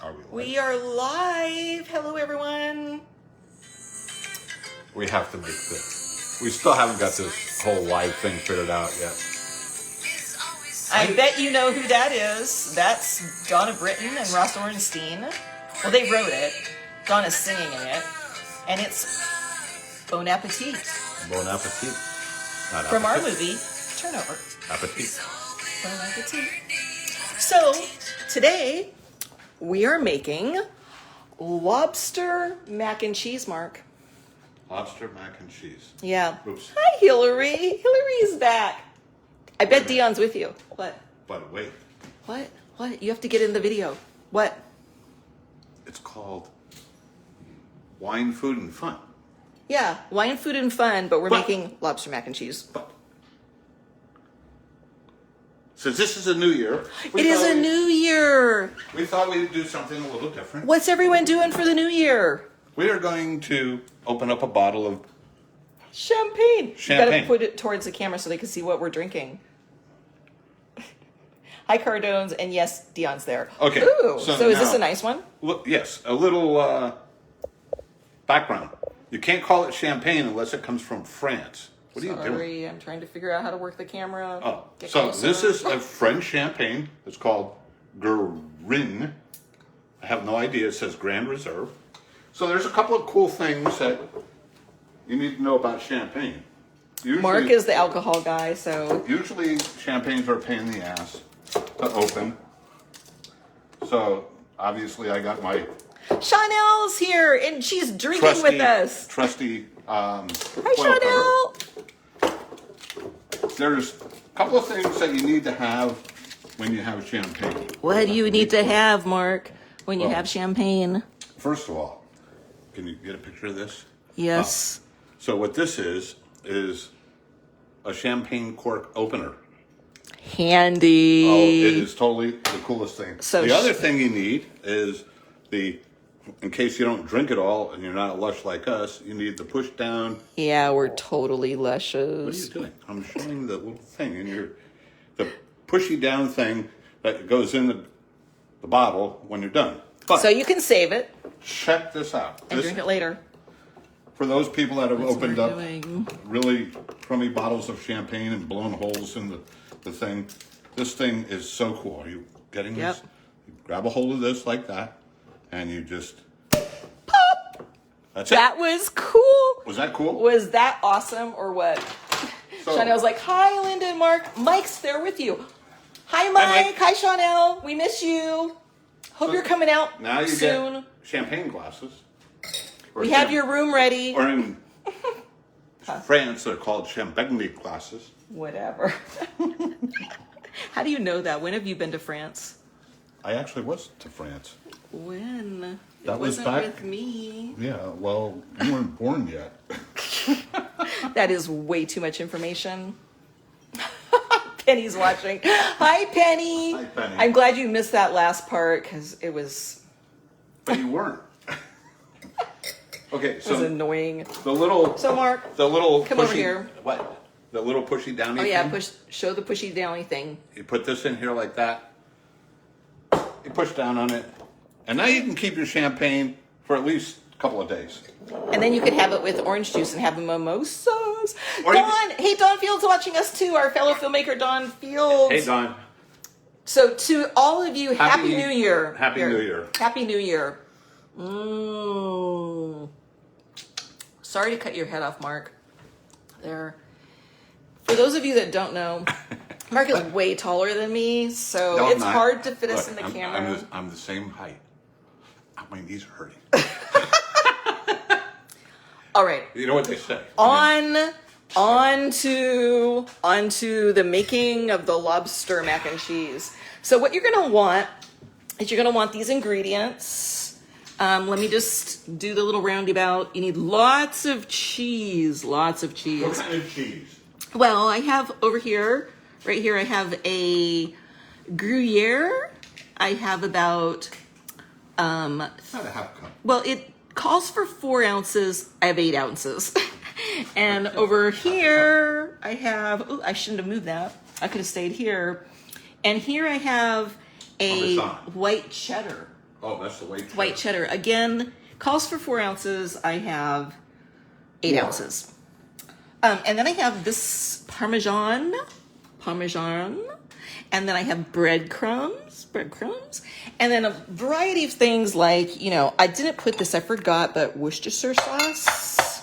Are we live? We are live. Hello, everyone. We have to make this. We still haven't got this whole live thing figured out yet. I bet you know who that is. That's Donna Britton and Ross Ornstein. Well, they wrote it. Donna's singing in it. And it's Bon Appetit. Bon appetit. Not From our appetit. movie, Turnover. Appetit. Bon Appetit. So, today, we are making Lobster Mac and Cheese, Mark. Lobster mac and cheese. Yeah. Oops. Hi, Hillary. Hillary's back. I bet Dion's with you. What? But wait, What? You have to get in the video. What? it's called Wine, Food, and Fun. Yeah, wine, food, and fun, but we're making lobster mac and cheese. But since this is a new year, It is a new year. We thought we'd do something a little different. What's everyone doing for the new year? We are going to open up a bottle of Champagne. You Champagne. gotta put it towards the camera so they can see what we're drinking. Hi, Cardones, and yes, Dion's there. Okay, Ooh, so so is this now- a nice one? Look, yes, a little background. You can't call it champagne unless it comes from France. What are you doing? Sorry, I'm trying to figure out how to work the camera. Oh, Get so closer. this is a French champagne. It's called Guerin. I have no idea. It says Grand Reserve. So there's a couple of cool things that you need to know about champagne. Usually, Mark is the alcohol guy, so Usually champagnes are a pain in the ass to open. So obviously I got my Chanel's here, and she's drinking trusty, with us. trusty Hi, foil Chanel. cover. There's a couple of things that you need to have when you have champagne. What do you need to have, Mark, when you Well, have champagne? First of all, can you get a picture of this? Yes. So what this is a champagne cork opener. Handy. Oh, it is totally the coolest thing. So the other thing you need is in case you don't drink it all and you're not lush like us, you need the push down. Yeah, we're totally What are luscious. you doing? I'm showing the little thing in the pushy down thing that goes in the bottle when you're done. But So you can save it check this out. and drink it later. For those people that have What's opened Mark up doing? really crummy bottles of champagne and blown holes in the thing, this thing is so cool. Are you getting this? Yep. You grab a hold of this like that, and you just pop. That's it. That was cool. Was that cool? Was that awesome or what? So- Chanel's like, hi, Linda and Mark. Mike's there with you. Hi, Mike. Mike. Hi, Chanel. We miss you. Hope So you're coming out Now you soon. get champagne glasses. Or We have champ- your room ready. Or in France, they're called champagne glasses. Whatever. How do you know that? When have you been to France? I actually was to France. When? That it was wasn't back- with me. Yeah, well, you weren't born yet. That is way too much information. Penny's watching. Hi, Penny. Hi, Penny. I'm glad you missed that last part because it was But you weren't. Okay, it was so annoying. the little So, Mark, the little come pushy, over here. What? The little pushy downy Oh yeah, thing? show the pushy downy thing. You put this in here like that. You push down on it. And now you can keep your champagne for at least a couple of days. And then you could have it with orange juice and have the mimosas. Or you Dawn, hey, Dawn Fields watching us too, our fellow filmmaker Dawn Fields. Hey, Don. So to all of you, Happy New Year. Happy New Year. Happy New Year. Sorry to cut your head off, Mark. There. For those of you that don't know, Mark is way taller than me, so No, I'm it's not. hard to fit us Look, in the I'm- camera. I'm the same height. My knees are hurting. All right. You know what they say. On to the making of the lobster mac and cheese. So what you're gonna want is you're gonna want these ingredients. Let me just do the little roundabout. You need lots of cheese, lots of What cheese. kind of cheese? Well, I have over here, right here, I have a Gruyere. I have about, Not a half cup. well, it calls for 4 ounces. I have 8 ounces. And over here, I have, oh, I shouldn't have moved that. I could have stayed here. And here I have a Parmesan. white cheddar. Oh, that's the white cheddar. White cheddar. Again, calls for 4 ounces. I have 8 Wow. ounces. And then I have this Parmesan. And then I have breadcrumbs. And then a variety of things like, you know, I didn't put this, I forgot, but Worcestershire sauce,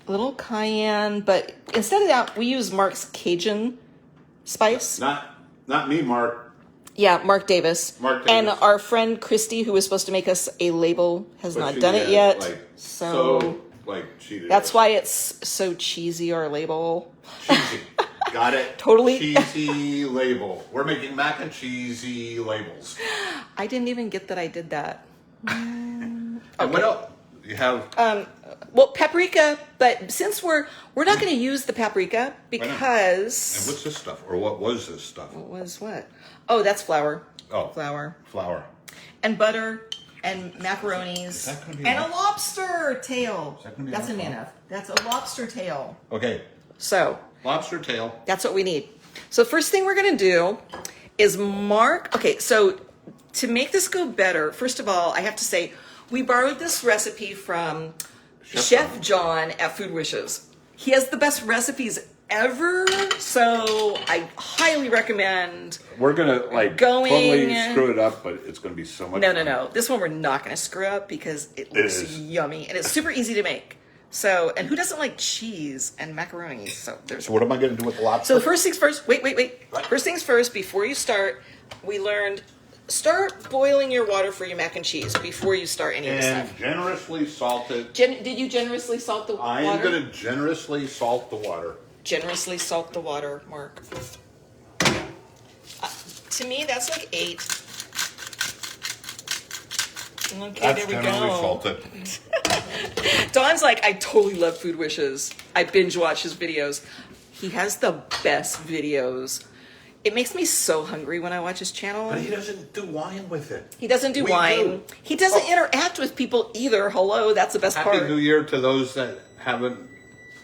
a little cayenne. But instead of that, we use Mark's Cajun spice. Not me, Mark. Yeah, Mark Davis. Mark And Davis. our friend Christy, who was supposed to make us a label, has But not she done it had, yet. like, So like cheated. that's why it's so cheesy, our label. Cheesy. Got it? Totally. Cheesy label. We're making mac and cheesy labels. I didn't even get that I did that. And what else? You have... Well, paprika, but since we're not going to use the paprika because... And what's this stuff? Or what was this stuff? What was what? Oh, that's flour. Oh. Flour. And butter and macaronis. Is that gonna be and a enough? lobster tail. Is that gonna be That's enough? enough. That's a lobster tail. Okay. So... Lobster tail. That's what we need. So first thing we're going to do is mark. Okay, so to make this go better, first of all, I have to say we borrowed this recipe from Chef John at Food Wishes. He has the best recipes ever, so I highly recommend. We're going to totally screw it up, but it's going to be so much fun. No. This one we're not going to screw up because it looks yummy and it's super easy to make. So, and who doesn't like cheese and macaroni? So what am I going to do with the lobster? So the first things first, wait. What? First things first, before you start, we learned, start boiling your water for your mac and cheese before you start any of this And stuff. generously salt it. Did you generously salt the water? I am going to generously salt the water. Generously salt the water, Mark. To me, that's like 8. Okay, That's there we generally go. salted. Don's like, I totally love Food Wishes. I binge watch his videos. He has the best videos. It makes me so hungry when I watch his channel. But he doesn't do wine with it. He doesn't do We wine. do. He doesn't interact with people either. Hello, that's the best Happy part. New Year to those that haven't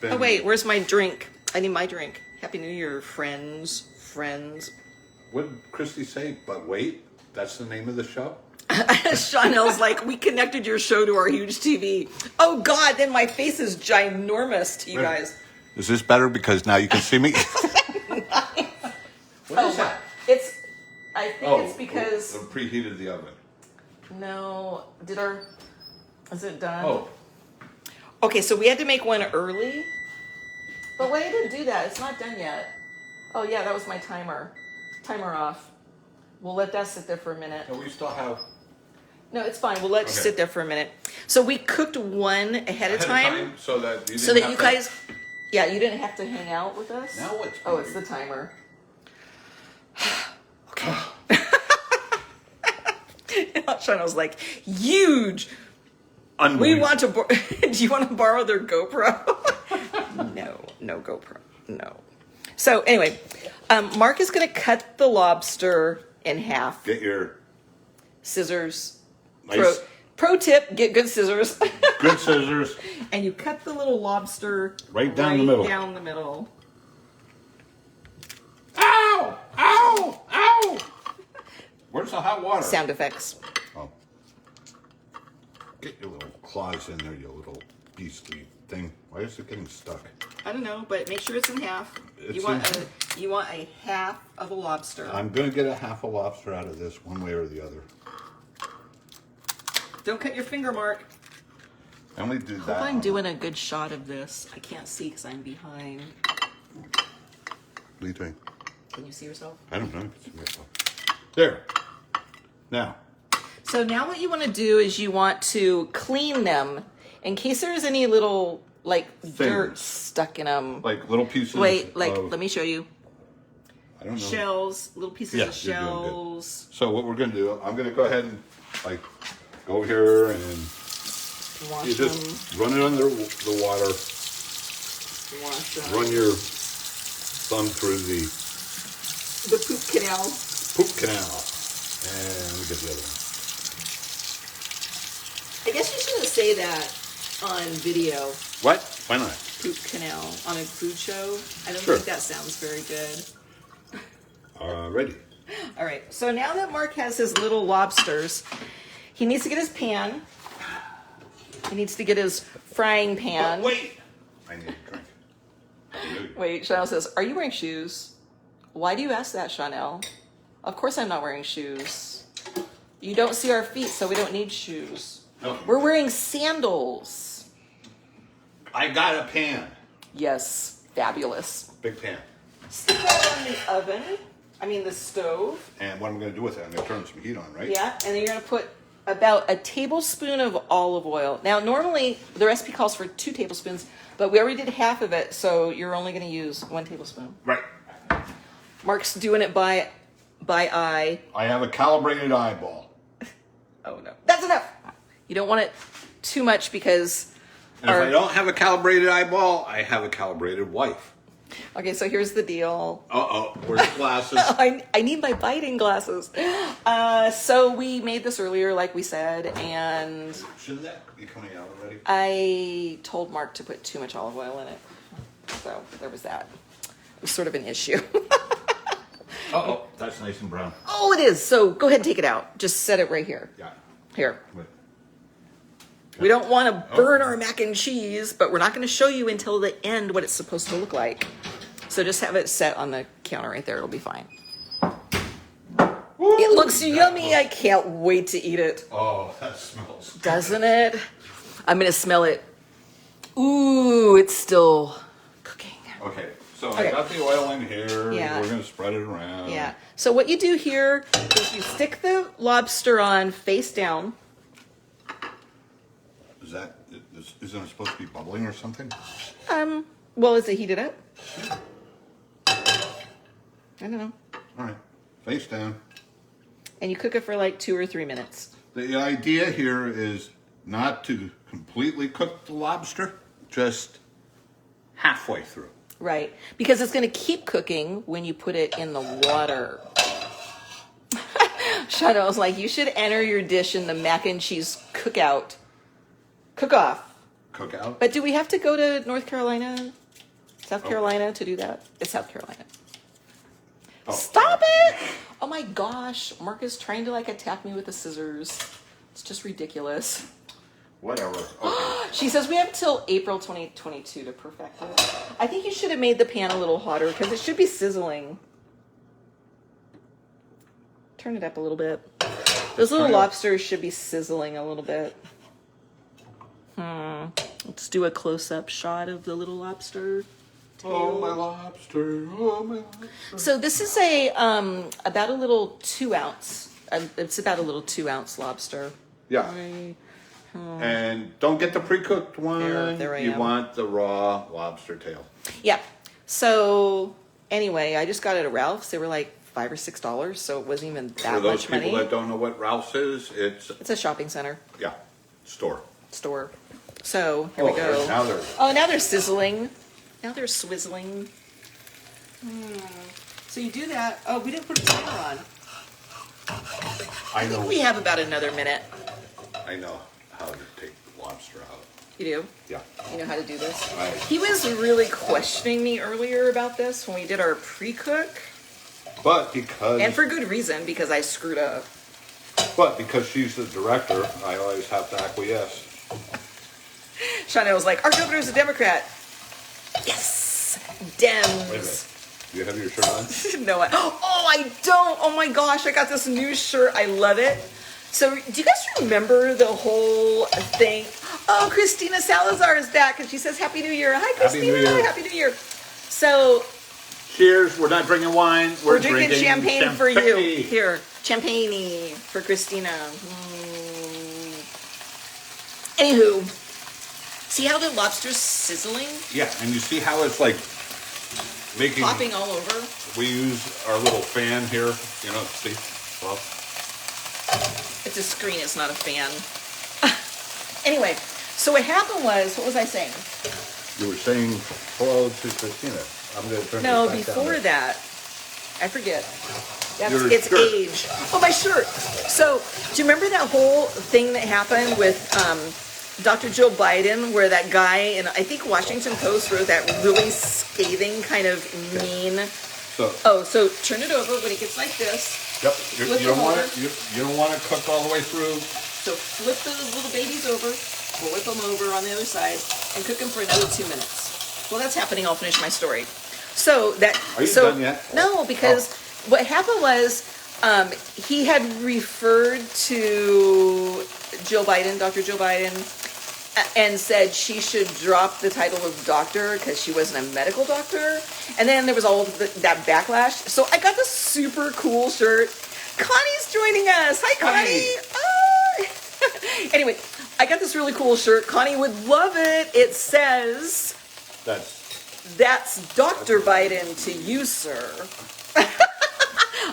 been. Oh wait, where's my drink? I need my drink. Happy New Year, friends. What did Christy say? But wait, that's the name of the show? Chanel's like, we connected your show to our huge TV. Oh God, then my face is ginormous to you guys. Is this better because now you can see me? What is that? I think it's because I preheated the oven. no, is it done? Oh, Okay, so we had to make one early. But wait, I didn't do that. It's not done yet. Oh yeah, that was my timer. Timer off. We'll let that sit there for a minute. no, we still have No, it's fine. We'll let it Okay. sit there for a minute. So we cooked one ahead of time. so that you didn't So that have you to- guys, yeah, you didn't have to hang out with us. Now what's Oh, going it's the timer. Okay. Chanel's like, huge. We Unbelievable. want to. Do you want to borrow their GoPro? No GoPro. No. So anyway, Mark is going to cut the lobster in half. Get your Scissors. nice, Pro tip: get good scissors. good scissors. And you cut the little lobster Right down the middle. Down the middle. Ow! Ow! Ow! Where's the hot water? Sound effects. Oh. Get your little claws in there, you little beastly thing. Why is it getting stuck? I don't know, but make sure it's in half. It's You want a half of a lobster. I'm gonna get a half a lobster out of this, one way or the other. Don't cut your finger, Mark. I only do Hope that. I'm doing a good shot of this. I can't see because I'm behind. What are you doing? Can you see yourself? I don't know. There. Now. So now what you want to do is you want to clean them in case there's any little dirt stuck in them. Like little pieces. Wait, of, let me show you. I don't know. Shells, little pieces Yeah, of you're doing good. shells. So what we're gonna do? I'm gonna go ahead and go over here and Wash you them. just run it under the water. Wash them. Run your thumb through the The poop canal. poop canal, and we get the other one. I guess you shouldn't say that on video. What? Why not? Poop canal on a food show. I don't Sure. think that sounds very good. Ready. All right. So now that Mark has his little lobsters, He needs to get his pan. He needs to get his frying pan. Wait! I need a drink. Wait, Chanel says, are you wearing shoes? Why do you ask that, Chanel? Of course I'm not wearing shoes. You don't see our feet, so we don't need shoes. No. We're wearing sandals. I got a pan. Yes, fabulous. Big pan. Stick that on the oven. I mean the stove. And what am I going to do with it? I'm going to turn some heat on, right? Yeah, and then you're going to put about a tablespoon of olive oil. Now, normally the recipe calls for 2 tablespoons, but we already did half of it, so you're only going to use 1 tablespoon. Right. Mark's doing it by eye. I have a calibrated eyeball. Oh no, that's enough. You don't want it too much because. And if I don't have a calibrated eyeball, I have a calibrated wife. Okay, so here's the deal. Uh-oh, where's the glasses? I need my biting glasses. So we made this earlier, like we said, and Shouldn't that be coming out already? I told Mark to put too much olive oil in it. So there was that. It was sort of an issue. Uh-oh, that's nice and brown. Oh, it is. So go ahead and take it out. Just set it right here. Yeah. Here. Wait. We don't want to burn our mac and cheese, but we're not going to show you until the end what it's supposed to look like. So just have it set on the counter right there. It'll be fine. Woo, It looks that yummy. looks- I can't wait to eat it. Oh, that smells good. Doesn't it? I'm going to smell it. Ooh, it's still cooking. Okay, so Okay. I got the oil in here. Yeah. We're going to spread it around. Yeah. So what you do here is you stick the lobster on face down. Isn't it supposed to be bubbling or something? Well, is it heated up? I don't know. All right, face down. And you cook it for like 2 or 3 minutes. The idea here is not to completely cook the lobster, just halfway through. Right. Because it's going to keep cooking when you put it in the water. Shadow's like, you should enter your dish in the mac and cheese cook-off. Cook out? But do we have to go to North Carolina, South Carolina to do that? It's South Carolina. Oh. Stop it! Oh my gosh, Mark is trying to like attack me with the scissors. It's just ridiculous. Whatever. Okay. She says we have till April 2022 to perfect it. I think you should have made the pan a little hotter because it should be sizzling. Turn it up a little bit. Those little lobsters should be sizzling a little bit. Let's do a close-up shot of the little lobster. Oh, my lobster. Oh, my lobster. So this is a about a little 2 ounce. It's about a little 2 ounce lobster. Yeah. And don't get the pre-cooked one. There I you am. want the raw lobster tail. Yeah. So anyway, I just got it at Ralph's. They were like $5 or $6, so it wasn't even that For those much money. people that don't know what Rouse is, It's a shopping center store. store. So here we go. Now they're Now they're sizzling. Now they're swizzling. So you do that. Oh, we didn't put a timer on. I I think know. we have about another minute. I know how to take the lobster out. You do? Yeah. You know how to do this? Right. He was really questioning me earlier about this when we did our pre-cook. But because And for good reason, because I screwed up. she's the director, I always have to acquiesce. Shauna was like, our governor's a Democrat. Yes! Wait a minute. Dems. Do you have your shirt on? No, I don't. Oh my gosh, I got this new shirt. I love it. So, do you guys remember the whole thing? Oh, Christina Salazar is back, and she says, Happy New Year. Hi, Happy Christina. New Year. Happy New Year. So, Cheers. We're not drinking wine. we're drinking champagne for you. champagne. Here, champagne for Christina. Anywho, see how the lobster's sizzling? Yeah, and you see how it's like making. Popping all over? We use our little fan here. You know, see. Well, It's a screen, it's not a fan. Anyway, so what happened was, what was I saying? you were saying hello to Christina. I'm going to turn No, this back down before there. that, I forget. Your It's shirt. age. Oh, my shirt. So, do you remember that whole thing that happened with Dr. Joe Biden, where that guy in, I think, Washington Post wrote that really scathing kind of mean. So, So turn it over when it gets like this. yep. Flip You don't it want over. it. You don't want to cook all the way through. So flip those little babies over, flip them over on the other side, and cook them for another 2 minutes. While that's happening, I'll finish my story. So that. Are you done yet? No, because what happened was he had referred to Jill Biden, Dr. Jill Biden, and said she should drop the title of doctor because she wasn't a medical doctor. And then there was all that backlash. So I got this super cool shirt. Connie's joining us. Hi, Connie. Oh. Anyway, I got this really cool shirt. Connie would love it. It says, "That's Dr. Biden to you, sir."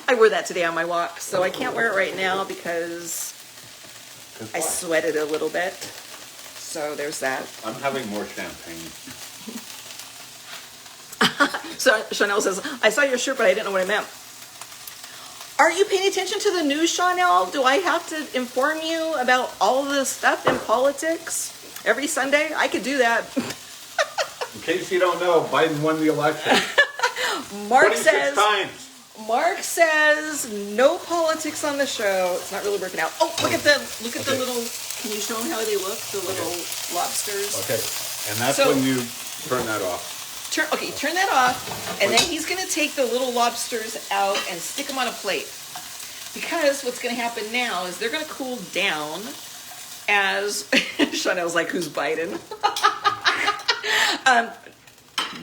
I wore that today on my walk, so I can't wear it right now because I sweated a little bit. So there's that. I'm having more champagne. So Chanel says, "I saw your shirt, but I didn't know what it meant." Are you paying attention to the news, Chanel? Do I have to inform you about all the stuff in politics every Sunday? I could do that. In case you don't know, Biden won the election. Mark 26 says. times. Mark says no politics on the show. It's not really working out. Oh, look at the little. Can you show them how they look? The little lobsters. Okay, and that's when you turn that off. Turn that off, and then he's going to take the little lobsters out and stick them on a plate. Because what's going to happen now is they're going to cool down as Chanel's like, "Who's Biden?"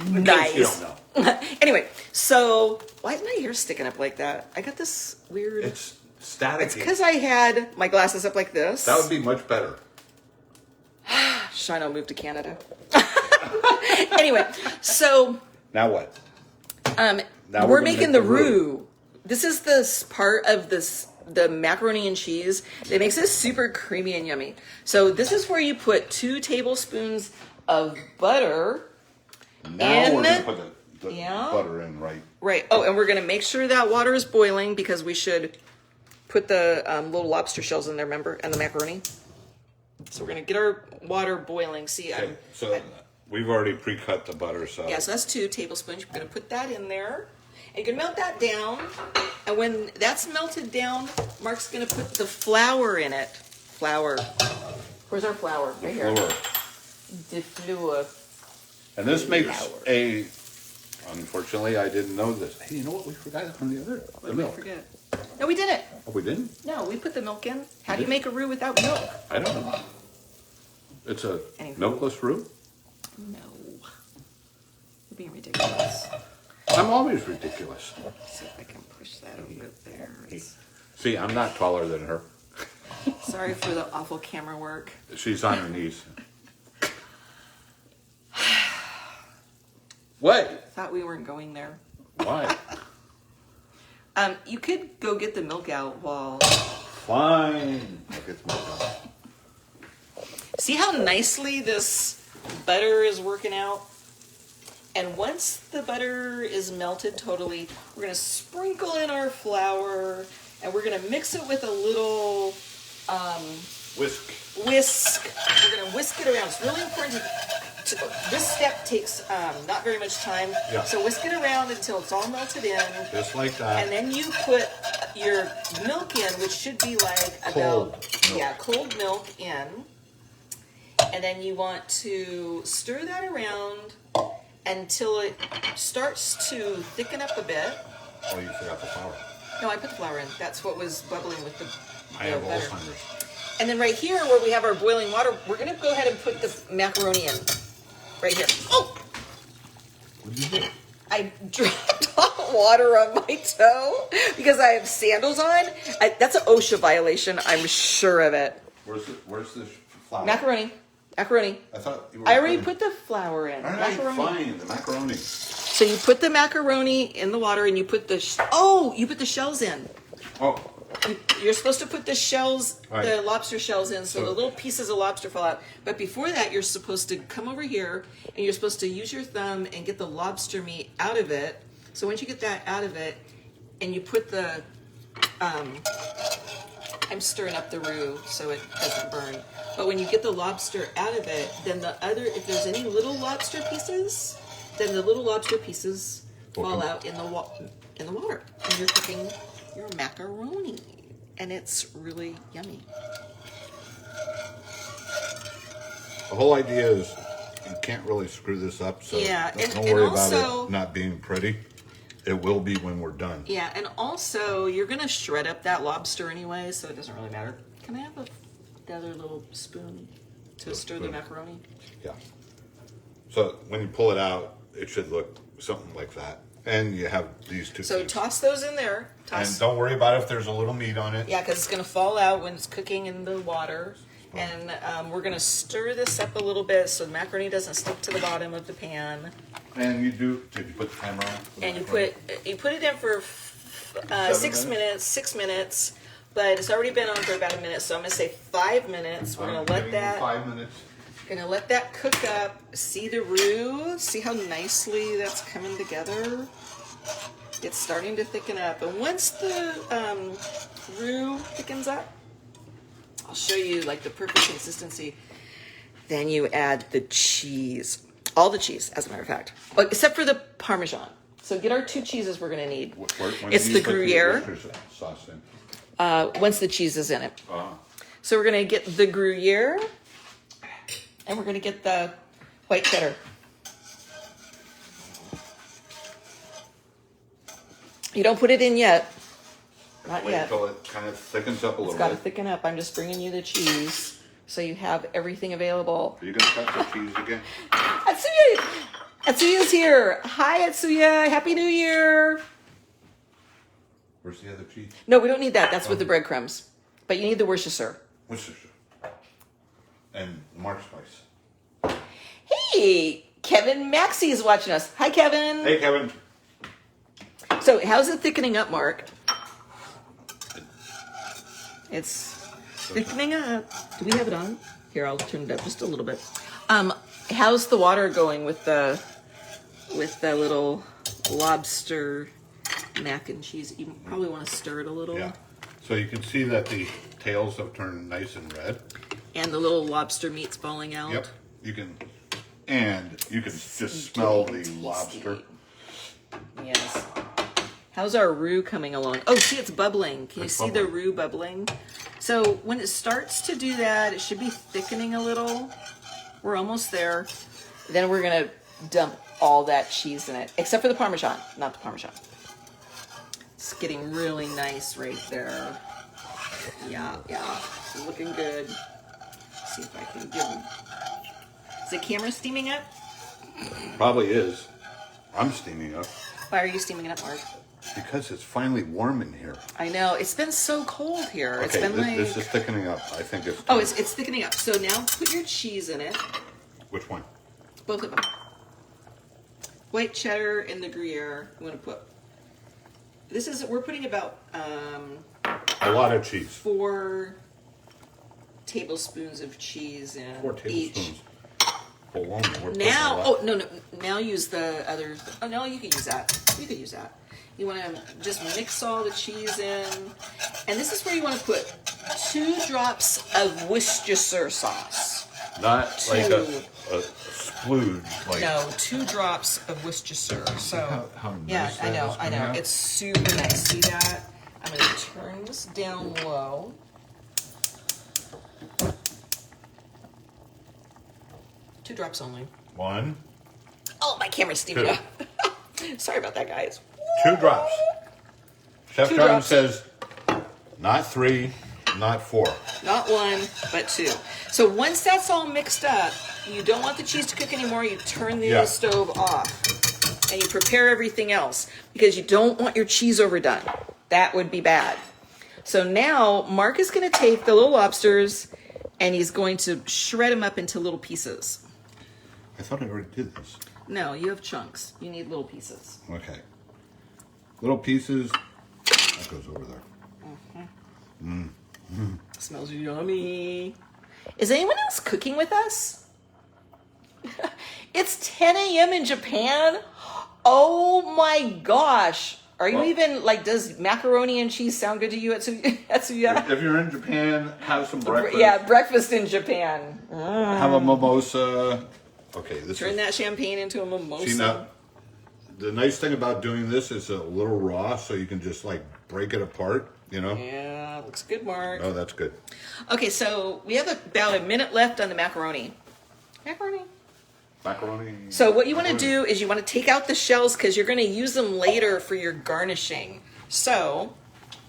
Nice. You don't know. Anyway, so why is my hair sticking up like that? I got this weird. It's static. It's because I had my glasses up like this. That would be much better. Chanel moved to Canada. Anyway, so Now what? Now we're making the roux. This is this part of the macaroni and cheese that makes it super creamy and yummy. So this is where you put 2 tablespoons of butter. Now we're going to put the butter in, right? Right. Oh, and we're going to make sure that water is boiling because we should put the little lobster shells in there, remember, and the macaroni. So we're going to get our water boiling. See, Okay, so we've already pre-cut the butter, so... Yeah, so that's 2 tablespoons. You're going to put that in there. And you're going to melt that down. And when that's melted down, Mark's going to put the flour in it. Flour. Where's our flour? Right here. The flour. And this makes a... Unfortunately, I didn't know this. Hey, you know what we forgot on the other? The milk. Forget. No, we didn't. Oh, we didn't? No, we put the milk in. How do you make a roux without milk? I don't know. It's a milkless roux? No. You're being ridiculous. I'm always ridiculous. Let's see if I can push that over there. See, I'm not taller than her. Sorry for the awful camera work. She's on her knees. What? Thought we weren't going there. Why? You could go get the milk out while... Fine. I'll get the milk out. See how nicely this butter is working out? And once the butter is melted totally, we're going to sprinkle in our flour and we're going to mix it with a little Whisk. We're going to whisk it around. It's really important this step takes not very much time. Yeah. So whisk it around until it's all melted in. Just like that. And then you put your milk in, which should be like cold milk in. And then you want to stir that around until it starts to thicken up a bit. Oh, you forgot the flour. No, I put the flour in. That's what was bubbling with the I have butter. Alzheimer's. And then right here where we have our boiling water, we're going to go ahead and put the macaroni in. Right here. Oh! What did you do? I dropped hot water on my toe because I have sandals on. That's an OSHA violation. I'm sure of it. Where's the flour? Macaroni. I thought you were... I already put the flour in. All right, fine. The macaroni. So you put the macaroni in the water and you put the... you put the shells in. Oh. You're supposed to put the shells, right. The lobster shells in so the little pieces of lobster fall out. But before that, you're supposed to come over here and you're supposed to use your thumb and get the lobster meat out of it. So once you get that out of it and you put the... I'm stirring up the roux so it doesn't burn. But when you get the lobster out of it, then if there's any little lobster pieces, then the little lobster pieces fall out in the water. And you're cooking your macaroni. And it's really yummy. The whole idea is you can't really screw this up, so Yeah, don't worry about also, it not being pretty. It will be when we're done. Yeah, and also you're gonna shred up that lobster anyway, so it doesn't really matter. Can I have the other little spoon to stir the macaroni? Yeah. So when you pull it out, it should look something like that. And you have these two So pieces. toss those in there. And don't worry about if there's a little meat on it. Yeah, because it's gonna fall out when it's cooking in the water. And we're gonna stir this up a little bit so the macaroni doesn't stick to the bottom of the pan. And did you put the timer on? And you put it in for 6 minutes. 6 minutes, but it's already been on for about a minute, so I'm gonna say 5 minutes. We're gonna let that 5 minutes. gonna let that cook up. See the roux? See how nicely that's coming together? It's starting to thicken up, and once the roux thickens up, I'll show you like the perfect consistency. Then you add the cheese. All the cheese, as a matter of fact. But except for the Parmesan. So get our 2 cheeses we're going to need. It's the Gruyere. Sauce in? Once the cheese is in it. So we're going to get the Gruyere. And we're going to get the white cheddar. You don't put it in yet. Not Wait yet. until it kind of thickens up a little It's got to bit. thicken up. I'm just bringing you the cheese. So you have everything available. Are you going to cut the cheese again? Atsuya! Atsuya's here. Hi, Atsuya. Happy New Year. Where's the other cheese? No, we don't need that. That's with the breadcrumbs. But you need the Worcestershire. Worcestershire. And Mark spice. Hey, Kevin Maxey is watching us. Hi, Kevin. Hey, Kevin. So how's it thickening up, Mark? It's thickening up. Do we have it on? Here, I'll turn it up just a little bit. How's the water going with the little lobster mac and cheese? You probably want to stir it a little. Yeah. So you can see that the tails have turned nice and red. And the little lobster meat's falling out. Yep. You can just smell the Tasty. lobster. Yes. How's our roux coming along? Oh, see, it's bubbling. Can you see the roux bubbling? So when it starts to do that, it should be thickening a little. We're almost there. Then we're going to dump all that cheese in it, except for the Parmesan, not the Parmesan. It's getting really nice right there. Yeah. Looking good. Let's see if I can give them. Is the camera steaming up? Probably is. I'm steaming up. Why are you steaming it up, Mark? Because it's finally warm in here. I know. It's been so cold here. Okay, It's been this is thickening up. I think it's... Oh, it's thickening up. So now put your cheese in it. Which one? Both of them. White cheddar and the Gruyere. I'm going to put... We're putting about A lot of cheese. 4 tablespoons of cheese in 4 each. tablespoons. Bologna. We're putting Now, a lot. no. Now use the other... Oh, no, you could use that. You could use that. You want to just mix all the cheese in. And this is where you want to put 2 drops of Worcestershire sauce. Not like a 2. splooge. Like, No, 2 drops of Worcestershire. So, how nice yeah, I that know, is coming out? It's super nice. See that? I'm going to turn this down low. Two drops only. 1, Oh, my camera's steaming 2. up. Sorry about that, guys. 2 drops. Chef 2 John drops. says, not 3, not 4. Not 1, but 2. So once that's all mixed up, you don't want the cheese to cook anymore. You turn the stove off and you prepare everything else because you don't want your cheese overdone. That would be bad. So now Mark is going to take the little lobsters and he's going to shred them up into little pieces. I thought I already did this. No, you have chunks. You need little pieces. Okay. Little pieces. That goes over there. Smells yummy. Is anyone else cooking with us? It's 10 a.m. in Japan. Oh my gosh. Are you even, like, does macaroni and cheese sound good to you, Atsuya? If you're in Japan, have some breakfast. Yeah, breakfast in Japan. Have a mimosa. Okay, this Turn is... that champagne into a mimosa. See, now, the nice thing about doing this is a little raw, so you can just, like, break it apart. You know? Yeah, looks good, Mark. Oh, that's good. Okay, so we have about a minute left on the macaroni. Macaroni. So what you want to do is you want to take out the shells because you're going to use them later for your garnishing. So.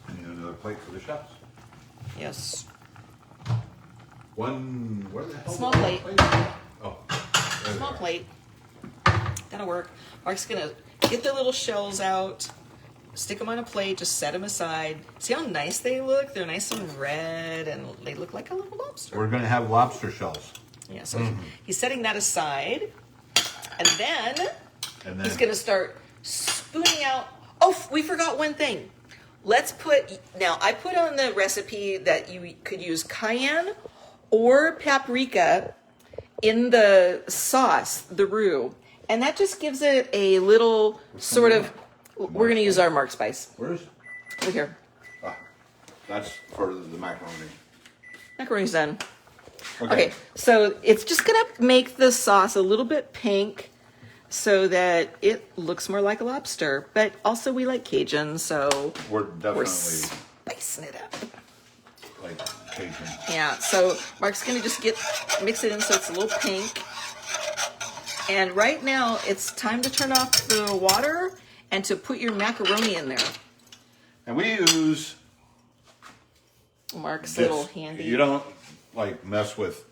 And another plate for the chefs. Yes. Where the hell? Small plate. Oh. Small plate. That'll work. Mark's going to get the little shells out, stick them on a plate, just set them aside. See how nice they look? They're nice and red, and they look like a little lobster. We're going to have lobster shells. Yeah, so he's setting that aside. And then he's going to start spooning out. Oh, we forgot one thing. Now I put on the recipe that you could use cayenne or paprika in the sauce, the roux. And that just gives it a little sort of, we're going to use our Mark spice. Where's? Over here. Ah, that's for the macaroni. Macaroni's done. Okay, so it's just going to make the sauce a little bit pink so that it looks more like a lobster. But also we like Cajun, so We're definitely spicing it up. like Cajun. Yeah, so Mark's going to just mix it in so it's a little pink. And right now it's time to turn off the water and to put your macaroni in there. And we use Mark's this. little handy. You don't like mess with.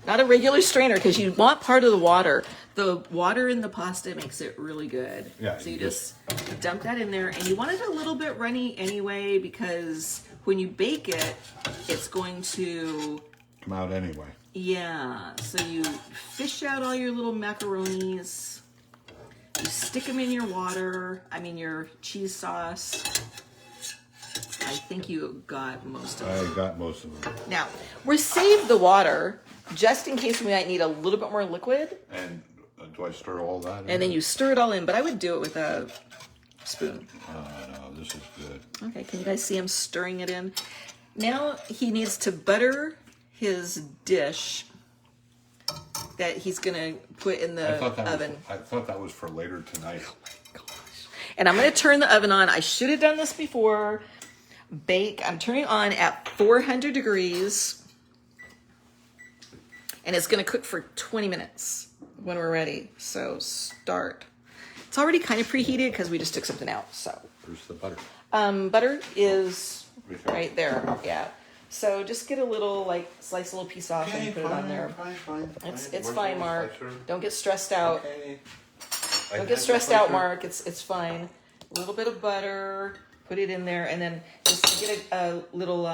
Not a regular strainer because you want part of the water. The water in the pasta makes it really good. Yeah, So you just dump that in there, and you want it a little bit runny anyway because when you bake it, it's going to Come out anyway. Yeah. So you fish out all your little macaronis. You stick them in your cheese sauce. I think you got most of them. I got most of them. Now, we're saved the water just in case we might need a little bit more liquid. And do I stir all that in? And then you stir it all in, but I would do it with a spoon. No, this is good. Okay, can you guys see him stirring it in? Now he needs to butter his dish that he's gonna put in the oven. I thought that was for later tonight. And I'm gonna turn the oven on. I should have done this before. I'm turning on at 400 degrees. And it's gonna cook for 20 minutes when we're ready. So start. It's already kind of preheated because we just took something out, so. Where's the butter? Butter is right there, yeah. So just get a little, slice a little piece off and put it on there. Fine. It's fine, Mark. Don't get stressed out. Okay. Don't get stressed out, Mark. It's fine. A little bit of butter, put it in there, and then just get a little,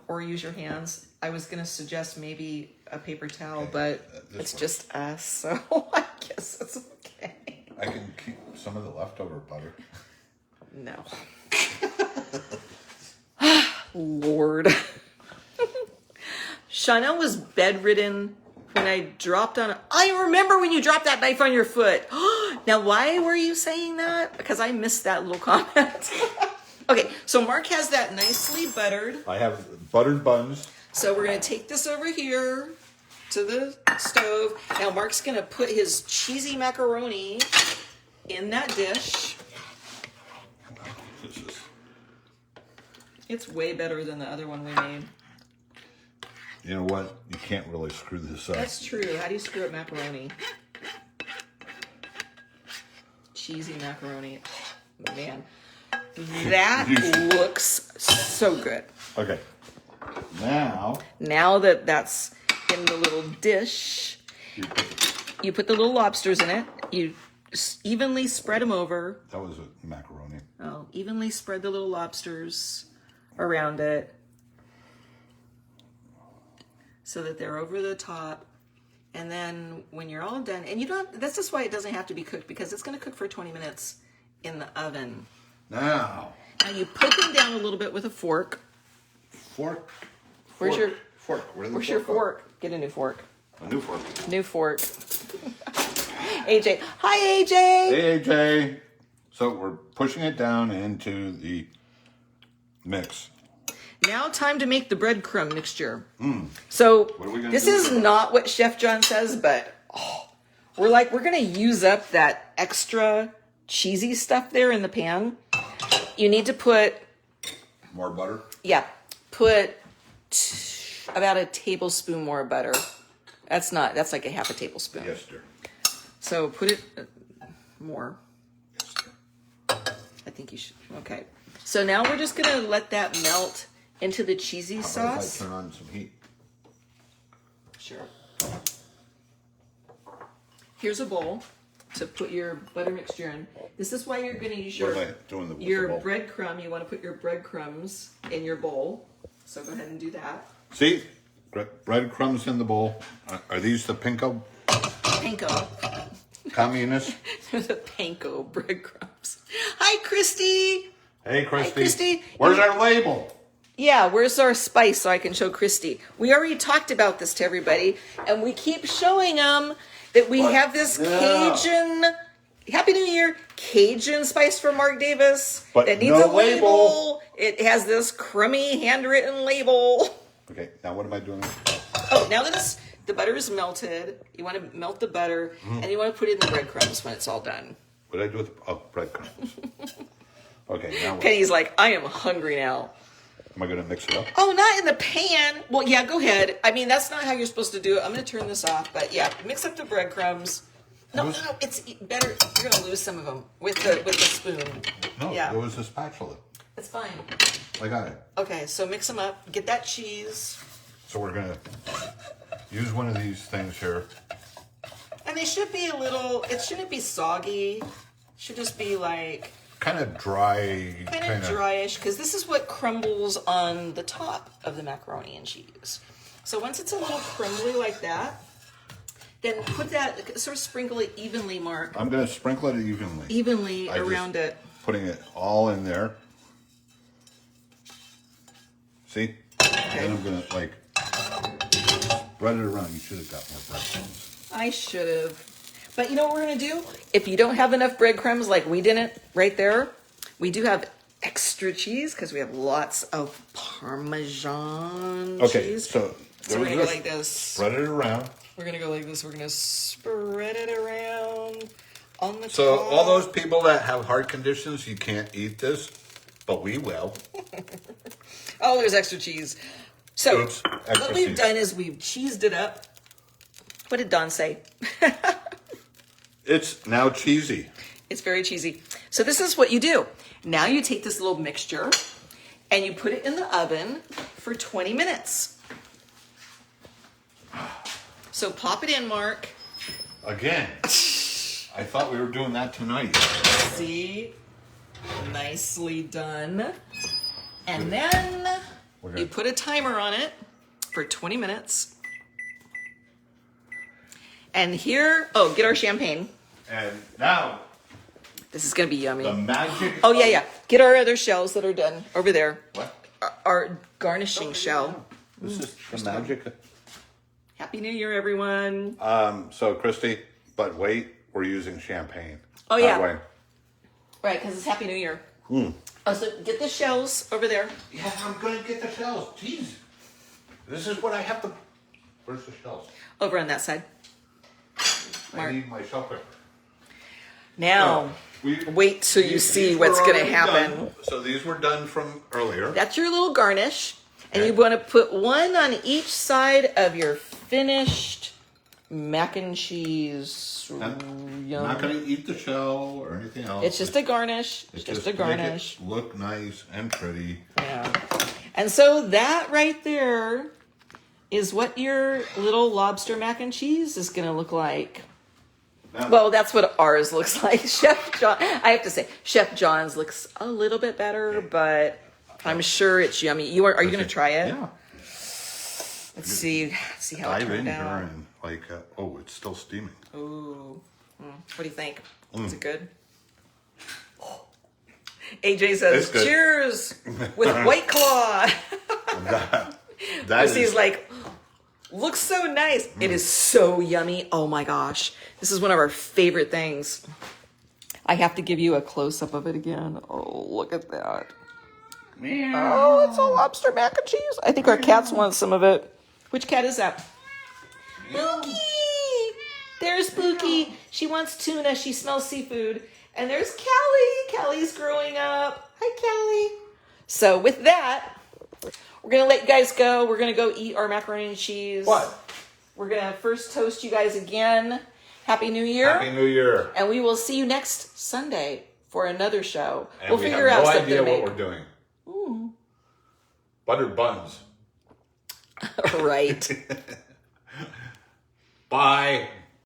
or use your hands. I was going to suggest maybe a paper towel, but it's just us, so I guess it's okay. I can keep some of the leftover butter. No. Lord. Chanel was bedridden when I dropped on. I remember when you dropped that knife on your foot. Now, why were you saying that? Because I missed that little comment. Okay, so Mark has that nicely buttered. I have buttered buns. So we're going to take this over here to the stove. Now Mark's going to put his cheesy macaroni in that dish. It's way better than the other one we made. You know what? You can't really screw this up. That's true. How do you screw up macaroni? Cheesy macaroni. Oh, man. That looks so good. Okay. Now that that's in the little dish, you put the little lobsters in it. You evenly spread them over. That was a macaroni. Oh, evenly spread the little lobsters around it so that they're over the top. And then when you're all done, and you don't, that's just why it doesn't have to be cooked, because it's going to cook for 20 minutes in the oven. Now you poke them down a little bit with a fork. Fork. Where's your fork? Where's your fork? Get a new fork. A new fork. New fork. AJ. Hi, AJ. Hey, AJ. So we're pushing it down into the mix. Now time to make the breadcrumb mixture. So What are we gonna this do is with that? not what Chef John says, but we're going to use up that extra cheesy stuff there in the pan. You need to put More butter? Yeah, put about a tablespoon more butter. That's like a half a tablespoon. Yes, dear. So put it more. Yes, dear. I think you should. Okay. So now we're just gonna let that melt into the cheesy How about sauce. if I turn on some heat? Sure. Here's a bowl to put your butter mixture in. This is why you're gonna use What am I doing with the your bowl? breadcrumb. You want to put your breadcrumbs in your bowl. So go ahead and do that. See? Breadcrumbs in the bowl. Are these the pinko Panko. communists? The panko breadcrumbs. Hi, Christy. Hey, Christy. Hi, Christy. Where's our label? Yeah, where's our spice so I can show Christy? We already talked about this to everybody, and we keep showing them that we have this Cajun, Happy New Year, Cajun spice from Mark Davis But that needs no a label. label. It has this crummy handwritten label. Okay, now what am I doing? Oh, now that the butter is melted, you want to melt the butter, and you want to put it in the breadcrumbs when it's all done. What did I do with breadcrumbs? Okay, now what? Penny's like, I am hungry now. Am I going to mix it up? Oh, not in the pan. Well, yeah, go ahead. I mean, that's not how you're supposed to do it. I'm going to turn this off, but yeah, mix up the breadcrumbs. No, it's better. You're going to lose some of them with the spoon. No, Yeah. there was a spatula. It's fine. I got it. Okay, so mix them up. Get that cheese. So we're going to use one of these things here. And they should be it shouldn't be soggy. It should just be like Kind of dry. kind of dryish, because this is what crumbles on the top of the macaroni and cheese. So once it's a little crumbly like that, then put that, sort of sprinkle it evenly, Mark. I'm going to sprinkle it evenly. Evenly around it. Putting it all in there. See? Okay. Then I'm going to like spread it around. You should have got more breadcrumbs. I should have. But you know what we're going to do? If you don't have enough breadcrumbs like we didn't right there, we do have extra cheese because we have lots of Parmesan Okay, cheese. so So we're going to go like this. Spread it around. We're going to go like this. We're going to spread it around on the So top. all those people that have heart conditions, you can't eat this, but we will. Oh, there's extra cheese. So Oops, extra what we've cheese. done is we've cheesed it up. What did Don say? It's now cheesy. It's very cheesy. So this is what you do. Now you take this little mixture and you put it in the oven for 20 minutes. So pop it in, Mark. Again. I thought we were doing that tonight. See? Nicely done. And then you put a timer on it for 20 minutes. And here, get our champagne. And now This is going to be yummy. the magic. Oh, yeah. Get our other shells that are done over there. What? Our garnishing shell. This is the magic. Happy New Year, everyone. So Christy, but wait, we're using champagne. Oh, yeah. That way. Right, because it's Happy New Year. Oh, so get the shells over there. Yeah, I'm gonna get the shells. Jeez. This is what I have to. Where's the shells? Over on that side. I need my shell pepper. Now, wait till you see these what's were going to already happen. done. So these were done from earlier. That's your little garnish. And Okay. you want to put one on each side of your finished mac and cheese. I'm Yum. not gonna eat the shell or anything else. It's just a garnish. It's just a make garnish. it look nice and pretty. Yeah. And so that right there is what your little lobster mac and cheese is going to look like. Now, Well, that's what ours looks like. Chef John, I have to say, Chef John's looks a little bit better, but I'm sure it's yummy. Are you going to try it? yeah. Let's see how it Dive in turned here out. and it's still steaming. Ooh. What do you think? Mm. Is it good? AJ says, It's good. cheers with White Claw. That Lucy's is like, looks so nice. It is so yummy. Oh my gosh. This is one of our favorite things. I have to give you a close-up of it again. Oh, look at that. Oh, it's a lobster mac and cheese. I think our cats want some of it. Which cat is that? Spooky. There's Spooky. She wants tuna. She smells seafood. And there's Callie. Callie's growing up. Hi, Callie. So with that, we're going to let you guys go. We're going to go eat our macaroni and cheese. What? We're going to first toast you guys again. Happy New Year. Happy New Year. And we will see you next Sunday for another show. And we'll we figure have out no something idea to make. what we're doing. Buttered buns. Right. Bye.